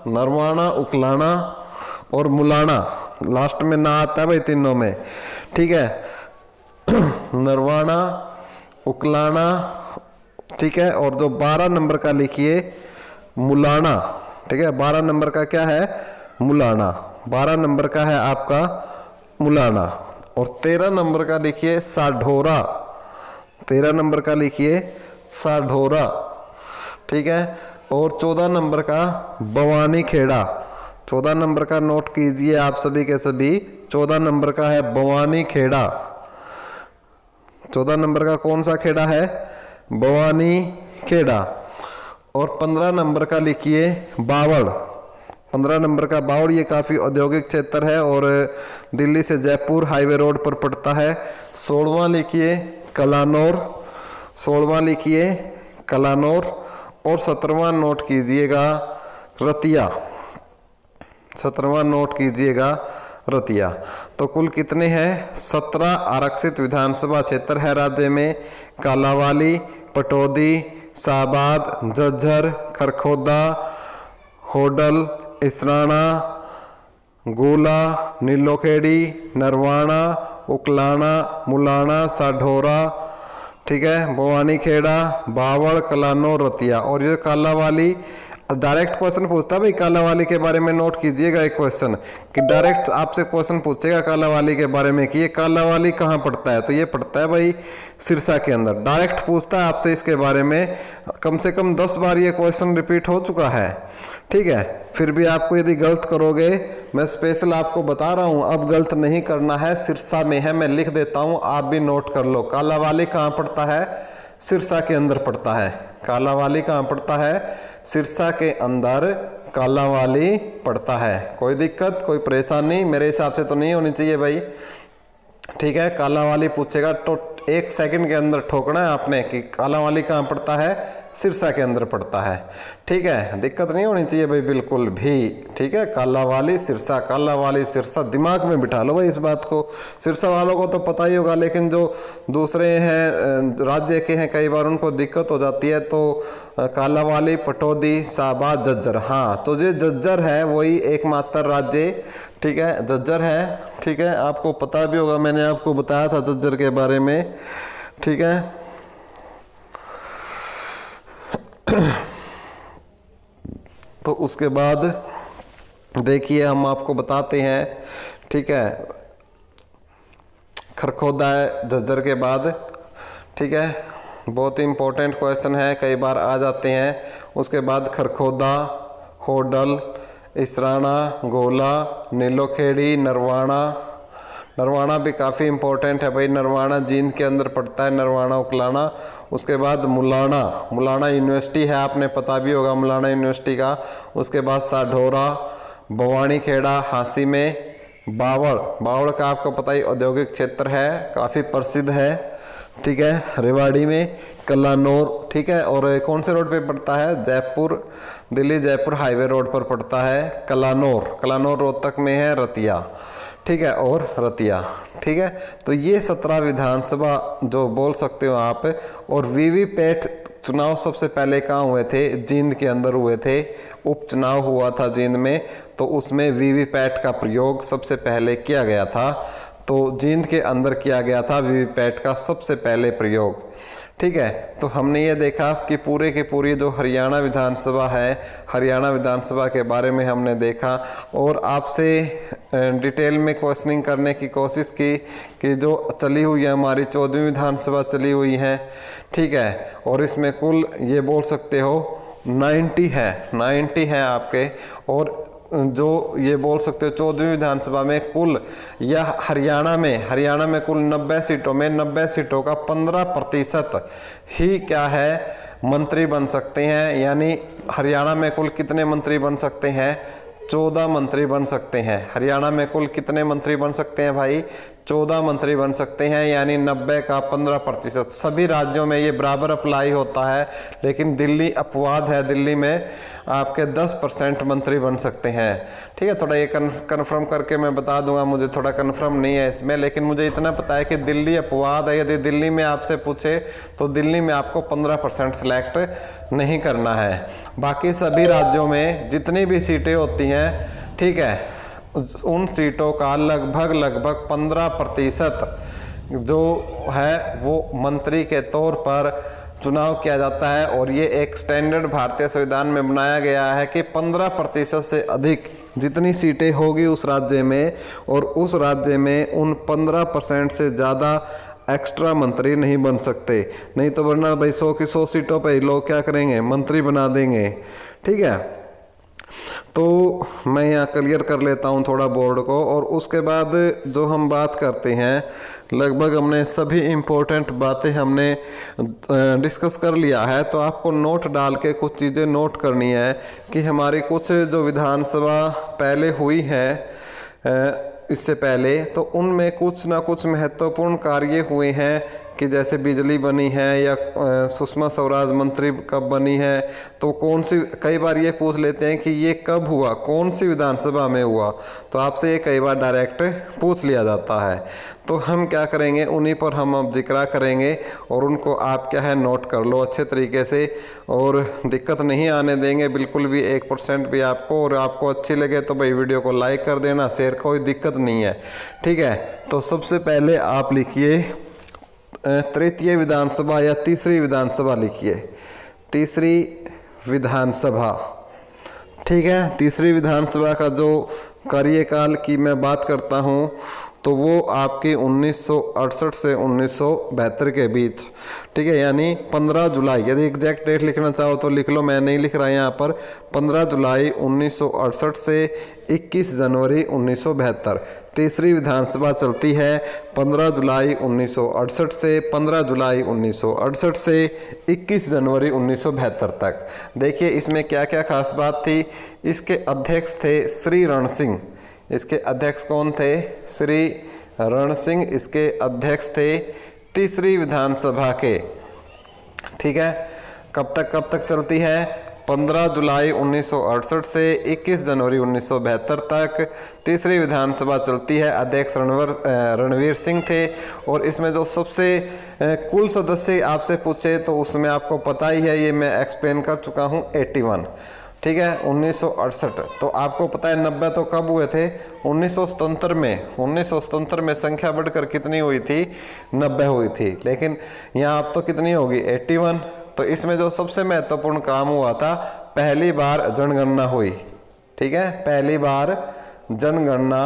नरवाना, उकलाना और मुलाना, लास्ट में ना आता है भाई तीनों में, ठीक है। नरवाना, उकलाना, ठीक है। और जो 12 नंबर का लिखिए मुलाना, ठीक है। 12 नंबर का क्या है? मुलाना, 12 नंबर का है आपका मुलाना। और 13 नंबर का लिखिए साढोरा, 13 नंबर का लिखिए साढोरा, ठीक है। और 14 नंबर का भवानी खेड़ा, 14 नंबर का नोट कीजिए आप सभी के सभी, 14 नंबर का है भवानी खेड़ा। 14 नंबर का कौन सा खेड़ा है? भवानी खेड़ा। और 15 नंबर का लिखिए बावड़, 15 नंबर का बावड़, ये काफ़ी औद्योगिक क्षेत्र है और दिल्ली से जयपुर हाईवे रोड पर पड़ता है। 16वां लिखिए कलानौर, 16वां लिखिए कलानौर। और 17वां नोट कीजिएगा रतिया, 17वां नोट कीजिएगा रतिया। तो कुल कितने हैं? 17 आरक्षित विधानसभा क्षेत्र है राज्य में। कालांवाली, पटौदी, शाहाबाद, झज्जर, खरखोदा, होडल, इसराना, गोला, नीलोखेड़ी, नरवाना, उकलाना, मुलाना, साढोरा, ठीक है, भवानी खेड़ा, बावड़, कलानौर, रतिया। और ये कालांवाली डायरेक्ट क्वेश्चन पूछता है भाई कालांवाली के बारे में, नोट कीजिएगा एक क्वेश्चन कि डायरेक्ट आपसे क्वेश्चन पूछेगा कालांवाली के बारे में कि ये कालांवाली कहाँ पड़ता है, तो ये पड़ता है भाई सिरसा के अंदर। डायरेक्ट पूछता है आपसे इसके बारे में, कम से कम 10 बार ये क्वेश्चन रिपीट हो चुका है, ठीक है। फिर भी आपको यदि गलत करोगे, मैं स्पेशल आपको बता रहा हूँ, अब गलत नहीं करना है। सिरसा में है, मैं लिख देता हूँ, आप भी नोट कर लो। कालांवाली कहाँ पड़ता है? सिरसा के अंदर पड़ता है। कालांवाली कहाँ पड़ता है? सिरसा के अंदर कालांवाली पड़ता है। कोई दिक्कत, कोई परेशानी मेरे हिसाब से तो नहीं होनी चाहिए भाई, ठीक है। कालांवाली पूछेगा तो 1 सेकंड के अंदर ठोकना है आपने कि कालांवाली कहाँ पड़ता है? सिरसा के अंदर पड़ता है, ठीक है। दिक्कत नहीं होनी चाहिए भाई बिल्कुल भी, ठीक है। कालांवाली सिरसा, कालांवाली सिरसा, दिमाग में बिठा लो भाई इस बात को। सिरसा वालों को तो पता ही होगा, लेकिन जो दूसरे हैं राज्य के हैं कई बार उनको दिक्कत हो जाती है। तो कालांवाली, पटौदी, शाहाबाद, झज्जर, हाँ तो जो झज्जर है वही एकमात्र राज्य, ठीक है, झज्जर है, ठीक है। आपको पता भी होगा, मैंने आपको बताया था झज्जर के बारे में, ठीक है। तो उसके बाद देखिए हम आपको बताते हैं, ठीक है। खरखोदा है झज्जर के बाद, ठीक है, बहुत ही इंपॉर्टेंट क्वेश्चन है, कई बार आ जाते हैं। उसके बाद खरखोदा, होडल, इसराना, गोला, नीलोखेड़ी, नरवाना, नरवाना भी काफ़ी इंपॉर्टेंट है भाई, नरवाना जींद के अंदर पड़ता है, नरवाना, उकलाना। उसके बाद मुलाना, मुलाना यूनिवर्सिटी है, आपने पता भी होगा मुलाना यूनिवर्सिटी का। उसके बाद साढोरा, भवानी खेड़ा हांसी में, बावड़, बावड़ का आपको पता ही औद्योगिक क्षेत्र है, काफ़ी प्रसिद्ध है, ठीक है, रेवाड़ी में, कलानौर, ठीक है। और कौन से रोड पे पड़ता है? जयपुर, दिल्ली जयपुर हाईवे रोड पर पड़ता है कलानौर। कलानौर रोहतक में है, रतिया, ठीक है, और रतिया, ठीक है। तो ये 17 विधानसभा जो बोल सकते हो आप। और वीवीपैट चुनाव सबसे पहले कहाँ हुए थे? जींद के अंदर हुए थे, उपचुनाव हुआ था जींद में, तो उसमें वीवीपैट का प्रयोग सबसे पहले किया गया था। तो जींद के अंदर किया गया था वीवीपैट का सबसे पहले प्रयोग, ठीक है। तो हमने ये देखा कि पूरे की पूरी जो हरियाणा विधानसभा है, हरियाणा विधानसभा के बारे में हमने देखा और आपसे डिटेल में क्वेश्चनिंग करने की कोशिश की कि जो चली हुई है हमारी 14वीं विधानसभा चली हुई है, ठीक है। और इसमें कुल ये बोल सकते हो 90 है आपके। और जो ये बोल सकते हो 14वीं विधानसभा में कुल, यह हरियाणा में कुल 90 सीटों में 90 सीटों का 15% ही क्या है? मंत्री बन सकते हैं। यानी हरियाणा में कुल कितने मंत्री बन सकते हैं? 14 मंत्री बन सकते हैं। हरियाणा में कुल कितने मंत्री बन सकते हैं भाई? 14 मंत्री बन सकते हैं, यानी 90 का 15%। सभी राज्यों में ये बराबर अप्लाई होता है, लेकिन दिल्ली अपवाद है, दिल्ली में आपके 10% मंत्री बन सकते हैं, ठीक है। थोड़ा ये कन्फर्म करके मैं बता दूंगा, मुझे थोड़ा कन्फर्म नहीं है इसमें, लेकिन मुझे इतना पता है कि दिल्ली अपवाद है। यदि दिल्ली में आपसे पूछे तो दिल्ली में आपको 15% सिलेक्ट नहीं करना है। बाकी सभी राज्यों में जितनी भी सीटें होती हैं, ठीक है, उन सीटों का लगभग 15% जो है वो मंत्री के तौर पर चुनाव किया जाता है। और ये एक स्टैंडर्ड भारतीय संविधान में बनाया गया है कि 15% से अधिक जितनी सीटें होगी उस राज्य में, और उस राज्य में उन 15% से ज़्यादा एक्स्ट्रा मंत्री नहीं बन सकते। नहीं तो वरना भाई 100 की 100 सीटों पर लोग क्या करेंगे? मंत्री बना देंगे, ठीक है। तो मैं यहाँ क्लियर कर लेता हूँ थोड़ा बोर्ड को। और उसके बाद जो हम बात करते हैं, लगभग हमने सभी इम्पोर्टेंट बातें हमने डिस्कस कर लिया है। तो आपको नोट डाल के कुछ चीज़ें नोट करनी है कि हमारी कुछ जो विधानसभा पहले हुई है इससे पहले, तो उनमें कुछ ना कुछ महत्वपूर्ण कार्य हुए हैं कि जैसे बिजली बनी है या सुषमा स्वराज मंत्री कब बनी है, तो कौन सी, कई बार ये पूछ लेते हैं कि ये कब हुआ, कौन सी विधानसभा में हुआ, तो आपसे ये कई बार डायरेक्ट पूछ लिया जाता है। तो हम क्या करेंगे, उन्हीं पर हम अब जिक्र करेंगे और उनको आप क्या है नोट कर लो अच्छे तरीके से, और दिक्कत नहीं आने देंगे बिल्कुल भी 1% भी आपको। और आपको अच्छी लगे तो भाई वीडियो को लाइक कर देना, शेयर, कोई दिक्कत नहीं है, ठीक है। तो सबसे पहले आप लिखिए तृतीय विधानसभा या तीसरी विधानसभा लिखिए, तीसरी विधानसभा, ठीक है। तीसरी विधानसभा का जो कार्यकाल की मैं बात करता हूँ तो वो आपकी 1968 से 1972 के बीच, ठीक है, यानी 15 जुलाई, यदि एग्जैक्ट डेट लिखना चाहो तो लिख लो, मैं नहीं लिख रहा यहाँ पर। 15 जुलाई 1968 से 21 जनवरी 1972 तीसरी विधानसभा चलती है। 15 जुलाई 1968 से 15 जुलाई 1968 से 21 जनवरी 1972 तक। देखिए इसमें क्या क्या खास बात थी। इसके अध्यक्ष थे श्री रण सिंह। इसके अध्यक्ष कौन थे? श्री रण सिंह इसके अध्यक्ष थे तीसरी विधानसभा के, ठीक है। कब तक चलती है? 15 जुलाई 1968 से 21 जनवरी 1972 तक तीसरी विधानसभा चलती है। अध्यक्ष रणवीर सिंह थे। और इसमें जो सबसे कुल सदस्य आपसे पूछे तो उसमें आपको पता ही है, ये मैं एक्सप्लेन कर चुका हूँ, 81, ठीक है, 1968। तो आपको पता है 90 तो कब हुए थे? 1977 में। 1977 में संख्या बढ़कर कितनी हुई थी? 90 हुई थी। लेकिन यहाँ अब तो कितनी होगी? 81। तो इसमें जो सबसे महत्वपूर्ण काम हुआ था, पहली बार जनगणना हुई, ठीक है, पहली बार जनगणना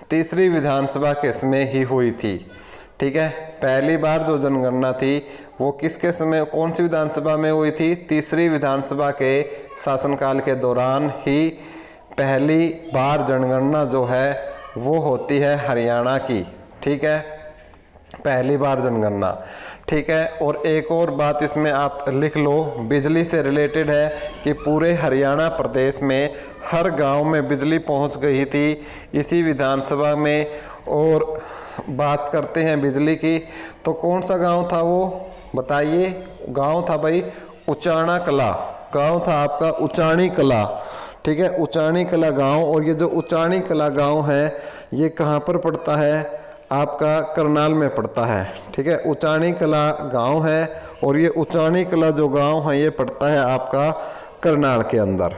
तीसरी विधानसभा के समय ही हुई थी, ठीक है। पहली बार जो जनगणना थी वो किसके समय, कौन सी विधानसभा में हुई थी? तीसरी विधानसभा के शासनकाल के दौरान ही पहली बार जनगणना जो है वो होती है हरियाणा की, ठीक है, पहली बार जनगणना, ठीक है। और एक और बात इसमें आप लिख लो, बिजली से रिलेटेड है कि पूरे हरियाणा प्रदेश में हर गांव में बिजली पहुंच गई थी इसी विधानसभा में। और बात करते हैं बिजली की, तो कौन सा गांव था वो बताइए। गांव था भाई उचाना कला, गांव था आपका उचानी कला। ठीक है, उचानी कला गांव। और ये जो उचानी कला गांव है ये कहाँ पर पड़ता है, आपका करनाल में पड़ता है। ठीक है, उचानी कला गांव है और ये उचानी कला जो गांव है ये पड़ता है आपका करनाल के अंदर।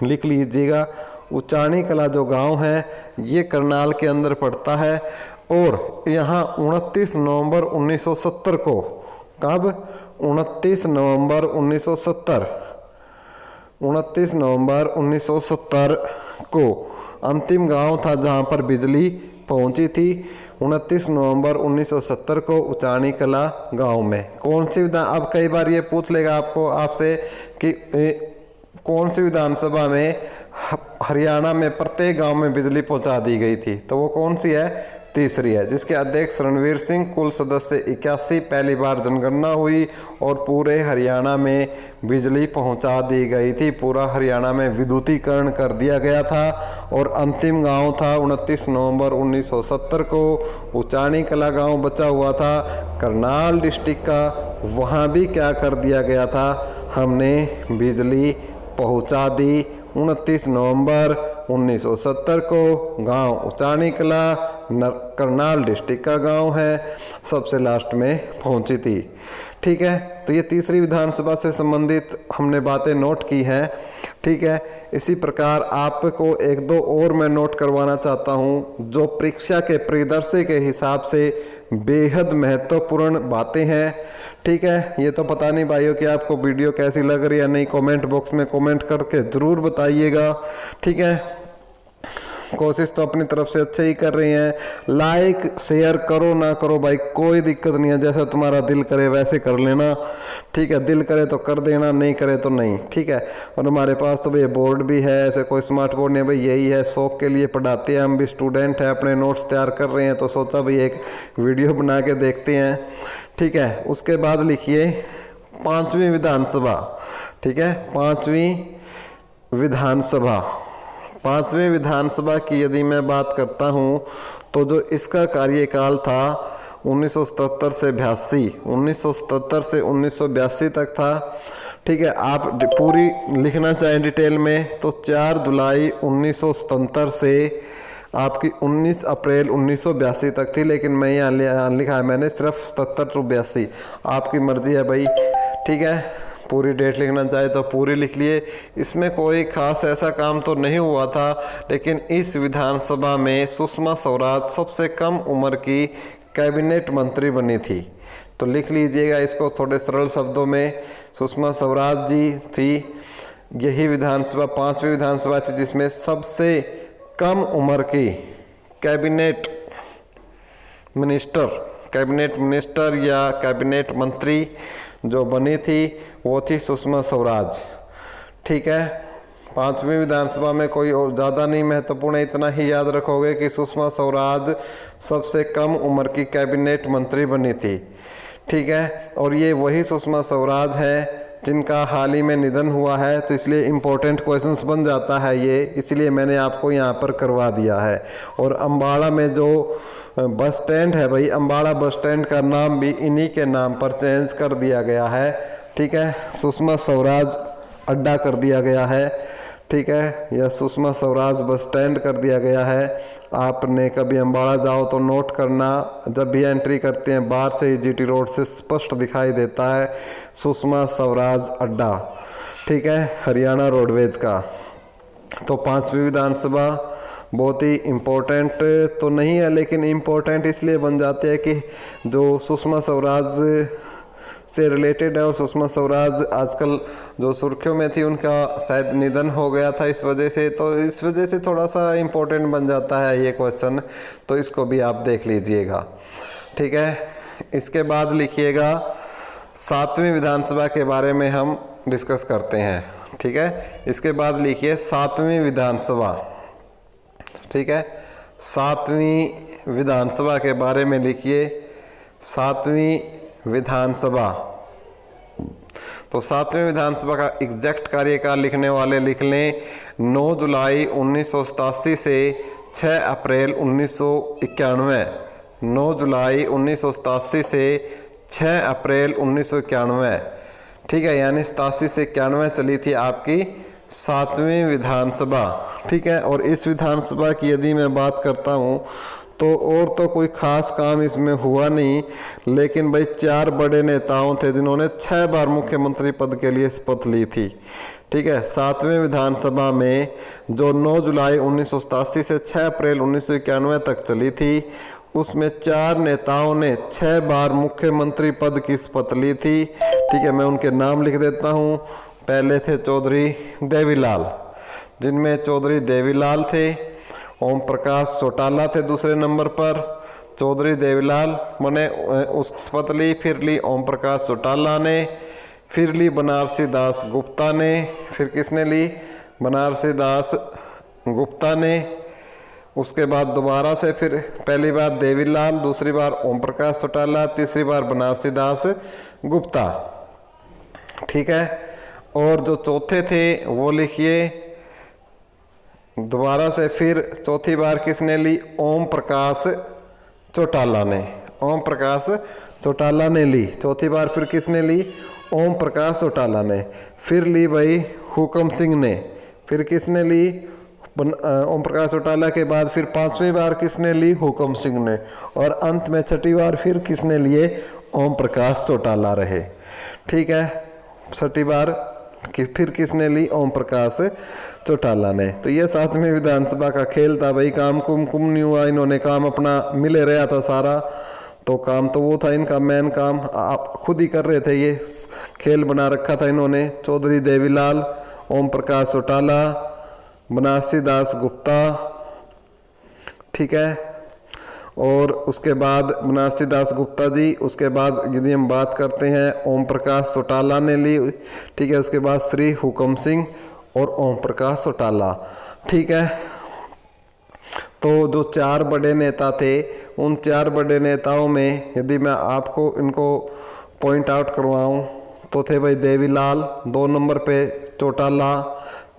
लिख लीजिएगा, उचानी कला जो गांव है ये करनाल के अंदर पड़ता है। और यहाँ 29 नवंबर 1970 को, कब, 29 नवंबर 1970, 29 नवंबर 1970 को अंतिम गांव था जहां पर बिजली पहुंची थी। 29 नवंबर 1970 को उचानी कला गांव में कौन सी विधान, अब कई बार ये पूछ लेगा आपसे कि कौन सी विधानसभा में हरियाणा में प्रत्येक गांव में बिजली पहुंचा दी गई थी, तो वो कौन सी है, तीसरी है, जिसके अध्यक्ष रणवीर सिंह, कुल सदस्य 81, पहली बार जनगणना हुई और पूरे हरियाणा में बिजली पहुंचा दी गई थी। पूरा हरियाणा में विद्युतीकरण कर दिया गया था। और अंतिम गांव था 29 नवंबर 1970 को उचानी कला गांव बचा हुआ था करनाल डिस्ट्रिक्ट का, वहां भी क्या कर दिया गया था, हमने बिजली पहुंचा दी। 29 नवंबर 1970 को गांव उचानी कला करनाल डिस्ट्रिक्ट का गांव है, सबसे लास्ट में पहुंची थी। ठीक है, तो ये तीसरी विधानसभा से संबंधित हमने बातें नोट की हैं। ठीक है, इसी प्रकार आपको एक दो और मैं नोट करवाना चाहता हूं जो परीक्षा के परिदृश्य के हिसाब से बेहद महत्वपूर्ण बातें हैं। ठीक है, ये तो पता नहीं भाइयों कि आपको वीडियो कैसी लग रही है नहीं, कमेंट बॉक्स में कमेंट करके ज़रूर बताइएगा। ठीक है, कोशिश तो अपनी तरफ से अच्छे ही कर रही हैं। लाइक शेयर करो ना करो भाई कोई दिक्कत नहीं है, जैसा तुम्हारा दिल करे वैसे कर लेना। ठीक है, दिल करे तो कर देना, नहीं करे तो नहीं। ठीक है, और हमारे पास तो भाई बोर्ड भी है, ऐसे कोई स्मार्ट बोर्ड नहीं भाई, यही है, शौक के लिए पढ़ाते हैं, हम भी स्टूडेंट हैं, अपने नोट्स तैयार कर रहे हैं तो सोचा भाई एक वीडियो बना के देखते हैं। ठीक है, उसके बाद लिखिए 5वीं विधानसभा। ठीक है, 5वीं विधानसभा, 5वीं विधानसभा की यदि मैं बात करता हूं तो जो इसका कार्यकाल था 1977 से 82, 1977 से 1982 तक था। ठीक है, आप पूरी लिखना चाहें डिटेल में तो 4 जुलाई 1977 से आपकी 19 अप्रैल 1982 तक थी, लेकिन मैं यहाँ लिखा है मैंने सिर्फ 77 टू 82, आपकी मर्जी है भाई। ठीक है, पूरी डेट लिखना चाहे तो पूरी लिख लिए। इसमें कोई खास ऐसा काम तो नहीं हुआ था, लेकिन इस विधानसभा में सुषमा स्वराज सबसे कम उम्र की कैबिनेट मंत्री बनी थी। तो लिख लीजिएगा इसको थोड़े सरल शब्दों में, सुषमा स्वराज जी थी। यही विधानसभा 5वीं विधानसभा थी जिसमें सबसे कम उम्र की कैबिनेट मिनिस्टर या कैबिनेट मंत्री जो बनी थी वो थी सुषमा स्वराज। ठीक है, 5वीं विधानसभा में कोई और ज़्यादा नहीं महत्वपूर्ण है, इतना ही याद रखोगे कि सुषमा स्वराज सबसे कम उम्र की कैबिनेट मंत्री बनी थी। ठीक है, और ये वही सुषमा स्वराज है जिनका हाल ही में निधन हुआ है, तो इसलिए इम्पोर्टेंट क्वेश्चंस बन जाता है ये, इसलिए मैंने आपको यहाँ पर करवा दिया है। और अम्बाड़ा में जो बस स्टैंड है भाई, अम्बाड़ा बस स्टैंड का नाम भी इन्हीं के नाम पर चेंज कर दिया गया है। ठीक है, सुषमा स्वराज अड्डा कर दिया गया है। ठीक है, यह सुषमा स्वराज बस स्टैंड कर दिया गया है। आपने कभी अम्बाड़ा जाओ तो नोट करना, जब भी एंट्री करते हैं बाहर से ही जीटी रोड से स्पष्ट दिखाई देता है सुषमा स्वराज अड्डा। ठीक है, हरियाणा रोडवेज का। तो 5वीं विधानसभा बहुत ही इम्पोर्टेंट तो नहीं है, लेकिन इम्पोर्टेंट इसलिए बन जाते हैं कि जो सुषमा स्वराज से रिलेटेड है, और सुषमा स्वराज आजकल जो सुर्खियों में थी उनका शायद निधन हो गया था इस वजह से, तो इस वजह से थोड़ा सा इम्पोर्टेंट बन जाता है ये क्वेश्चन, तो इसको भी आप देख लीजिएगा। ठीक है, इसके बाद लिखिएगा 7वीं विधानसभा के बारे में हम डिस्कस करते हैं। ठीक है, इसके बाद लिखिए 7वीं विधानसभा। ठीक है, 7वीं विधानसभा के बारे में लिखिए 7वीं विधानसभा। तो 7वीं विधानसभा का एग्जैक्ट कार्यकाल लिखने वाले लिख लें 9 जुलाई 1987 से 6 अप्रैल 1991, 9 जुलाई 1987 से 6 अप्रैल 1991, ठीक है, यानी 87 से 91 चली थी आपकी 7वीं विधानसभा, ठीक है। और इस विधानसभा की यदि मैं बात करता हूँ तो और तो कोई खास काम इसमें हुआ नहीं, लेकिन भाई 4 बड़े नेताओं थे जिन्होंने 6 बार मुख्यमंत्री पद के लिए शपथ ली थी, ठीक है। 7वें विधानसभा में जो 9 जुलाई 1987 से 6 अप्रैल 1991 तक चली थी, उसमें 4 नेताओं ने 6 बार मुख्यमंत्री पद की शपथ ली थी, ठीक है। मैं उनके नाम लिख देता हूँ। पहले थे चौधरी देवीलाल, जिनमें चौधरी देवीलाल थे। ओम प्रकाश चौटाला थे दूसरे नंबर पर। चौधरी देवीलाल मैंने उस शपथ ली, फिर ली ओम प्रकाश चौटाला ने, फिर ली बनारसी दास गुप्ता ने, फिर किसने ली? बनारसी दास गुप्ता ने। उसके बाद दोबारा से फिर पहली बार देवीलाल, दूसरी बार ओम प्रकाश चौटाला, तीसरी बार बनारसी दास गुप्ता, ठीक है। और जो चौथे थे वो लिखिए, दोबारा से फिर चौथी बार किसने ली? ओम प्रकाश चौटाला ने। ओम प्रकाश चौटाला ने ली चौथी बार। फिर किसने ली? ओम प्रकाश चौटाला ने। फिर ली भाई हुकम सिंह ने। फिर किसने ली? ओम प्रकाश चौटाला के बाद फिर 5वीं बार किसने ली? हुकम सिंह ने। और अंत में 6ठी बार फिर किसने लिए? ओम प्रकाश चौटाला रहे, ठीक है। 6ठी बार फिर किसने ली? ओम प्रकाश चौटाला ने। तो ये 7वीं विधानसभा का खेल था भाई। काम कुम नहीं हुआ, इन्होंने काम अपना मिले रहा था सारा, तो काम तो वो था इनका मेन काम, आप खुद ही कर रहे थे। ये खेल बना रखा था इन्होंने। चौधरी देवीलाल, ओम प्रकाश चौटाला, बनारसी दास गुप्ता, ठीक है। और उसके बाद बनारसी दास गुप्ता जी, उसके बाद यदि हम बात करते हैं ओम प्रकाश चौटाला ने ली, ठीक है। उसके बाद श्री हुकम सिंह और ओम प्रकाश चौटाला, ठीक है। तो जो 4 बड़े नेता थे, उन 4 बड़े नेताओं में यदि मैं आपको इनको पॉइंट आउट करवाऊं तो थे भाई देवीलाल, 2 नंबर पे चौटाला,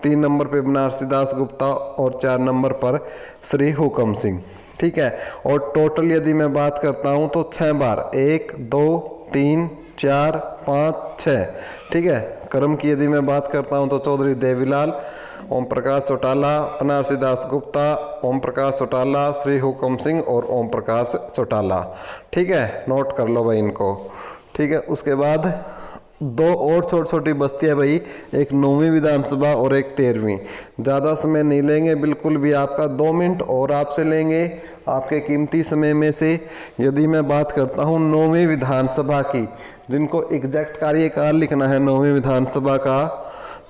3 नंबर पे बनारसी दास गुप्ता और 4 नंबर पर श्री हुकम सिंह, ठीक है। और टोटल यदि मैं बात करता हूं तो 6 बार, 1 2 3 4 5 6, ठीक है। क्रम की यदि मैं बात करता हूं तो चौधरी देवीलाल, ओम प्रकाश चौटाला, बनारसी दास गुप्ता, ओम प्रकाश चौटाला, श्री हुकम सिंह और ओम प्रकाश चौटाला, ठीक है। नोट कर लो भाई इनको, ठीक है। उसके बाद 2 और छोटी छोटी बस्तियाँ भाई, एक 9वीं विधानसभा और एक 13वीं। ज़्यादा समय नहीं लेंगे बिल्कुल भी, आपका 2 मिनट और आपसे लेंगे आपके कीमती समय में से। यदि मैं बात करता हूँ 9वीं विधानसभा की, जिनको एग्जैक्ट कार्यकाल लिखना है 9वीं विधानसभा का,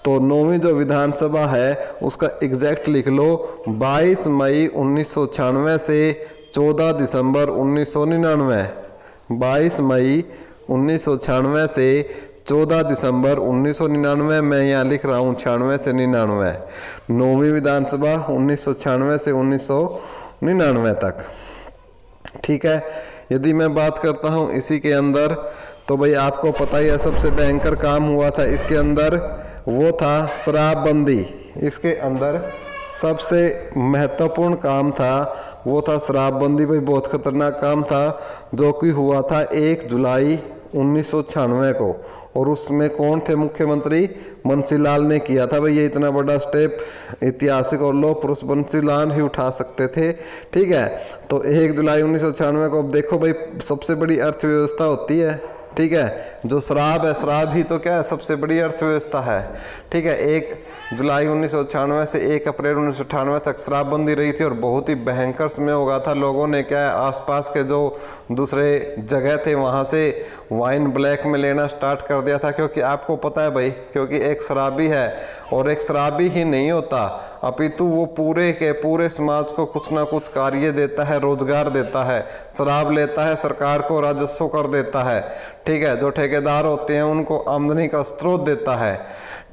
तो 9वीं जो विधानसभा है उसका एग्जैक्ट लिख लो, 22 मई 1996 से 14 दिसंबर 1999। 22 मई 1996 से 14 दिसंबर 1999, मैं यहाँ लिख रहा हूँ 96 से 99। 9वीं विधानसभा 1996 से 1999 तक, ठीक है। यदि मैं बात करता हूँ इसी के अंदर, तो भाई आपको पता ही है सबसे भयंकर काम हुआ था इसके अंदर, वो था शराबबंदी। इसके अंदर सबसे महत्वपूर्ण काम था वो था शराबबंदी भाई। बहुत खतरनाक काम था जो कि हुआ था 1 जुलाई 1996 को। और उसमें कौन थे मुख्यमंत्री? बंसीलाल ने किया था भाई। ये इतना बड़ा स्टेप ऐतिहासिक और लौह पुरुष बंसीलाल ही उठा सकते थे, ठीक है। तो 1 जुलाई 1996 को अब देखो भाई, सबसे बड़ी अर्थव्यवस्था होती है, ठीक है। जो शराब है, शराब ही तो क्या है, सबसे बड़ी अर्थव्यवस्था है, ठीक है। 1 जुलाई 1996 से 1 अप्रैल 1998 तक शराबबंदी रही थी और बहुत ही भयंकर समय होगा था। लोगों ने क्या है, आसपास के जो दूसरे जगह थे वहाँ से वाइन ब्लैक में लेना स्टार्ट कर दिया था, क्योंकि आपको पता है भाई, क्योंकि एक शराबी है और एक शराबी ही नहीं होता, अपितु वो पूरे के पूरे समाज को कुछ ना कुछ कार्य देता है, रोजगार देता है। शराब लेता है, सरकार को राजस्व कर देता है, ठीक है। जो ठेकेदार होते हैं उनको आमदनी का स्रोत देता है,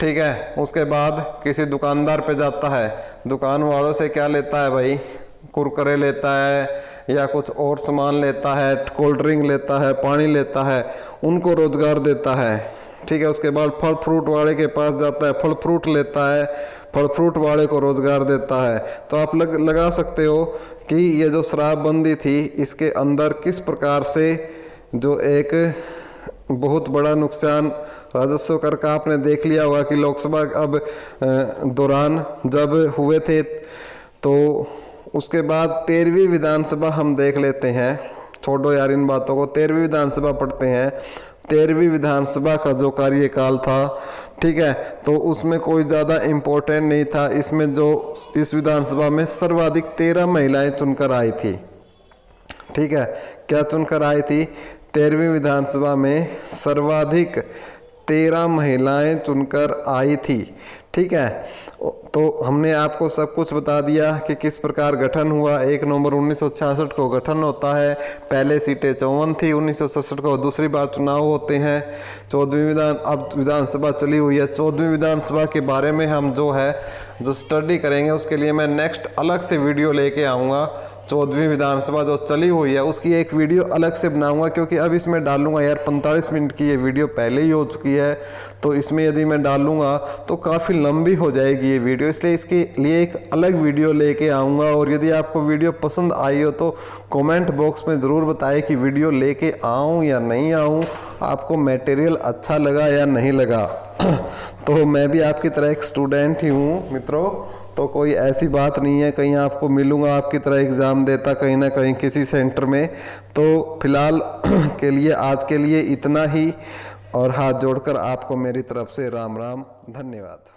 ठीक है। उसके बाद किसी दुकानदार पे जाता है, दुकान वालों से क्या लेता है भाई? कुरकुरे लेता है या कुछ और सामान लेता है, कोल्ड ड्रिंक लेता है, पानी लेता है, उनको रोजगार देता है, ठीक है। उसके बाद फल फ्रूट वाले के पास जाता है, फल फ्रूट लेता है, फल फ्रूट वाले को रोजगार देता है। तो आप लगा सकते हो कि ये जो शराबबंदी थी इसके अंदर किस प्रकार से जो एक बहुत बड़ा नुकसान राजस्व कर का आपने देख लिया होगा कि लोकसभा अब दौरान जब हुए थे। तो उसके बाद 13वीं विधानसभा हम देख लेते हैं, छोड़ो यार इन बातों को, 13वीं विधानसभा पढ़ते हैं। 13वीं विधानसभा का जो कार्यकाल था, ठीक है, तो उसमें कोई ज़्यादा इम्पोर्टेंट नहीं था। इसमें जो इस विधानसभा में सर्वाधिक 13 महिलाएं चुनकर आई थी, ठीक है, क्या चुनकर आई थी? 13वीं विधानसभा में सर्वाधिक 13 महिलाएं चुनकर आई थी, ठीक है। तो हमने आपको सब कुछ बता दिया कि किस प्रकार गठन हुआ। 1 नवंबर 1966 को गठन होता है, पहले सीटें 54 थी, 1967 को दूसरी बार चुनाव होते हैं। 14वीं अब विधानसभा चली हुई है। 14वीं विधानसभा के बारे में हम जो स्टडी करेंगे उसके लिए मैं नेक्स्ट अलग से वीडियो लेके आऊँगा। 14वीं विधानसभा जो चली हुई है उसकी एक वीडियो अलग से बनाऊंगा, क्योंकि अब इसमें डालूंगा यार 45 मिनट की ये वीडियो पहले ही हो चुकी है, तो इसमें यदि मैं डालूंगा तो काफ़ी लंबी हो जाएगी ये वीडियो, इसलिए इसके लिए एक अलग वीडियो लेके आऊँगा। और यदि आपको वीडियो पसंद आई हो तो कमेंट बॉक्स में ज़रूर बताएं कि वीडियो लेके आऊँ या नहीं आऊँ, आपको मटेरियल अच्छा लगा या नहीं लगा। तो मैं भी आपकी तरह एक स्टूडेंट ही हूँ मित्रों, तो कोई ऐसी बात नहीं है कहीं आपको मिलूंगा आपकी तरह एग्ज़ाम देता कहीं ना कहीं किसी सेंटर में। तो फिलहाल के लिए आज के लिए इतना ही, और हाथ जोड़कर आपको मेरी तरफ से राम राम, धन्यवाद।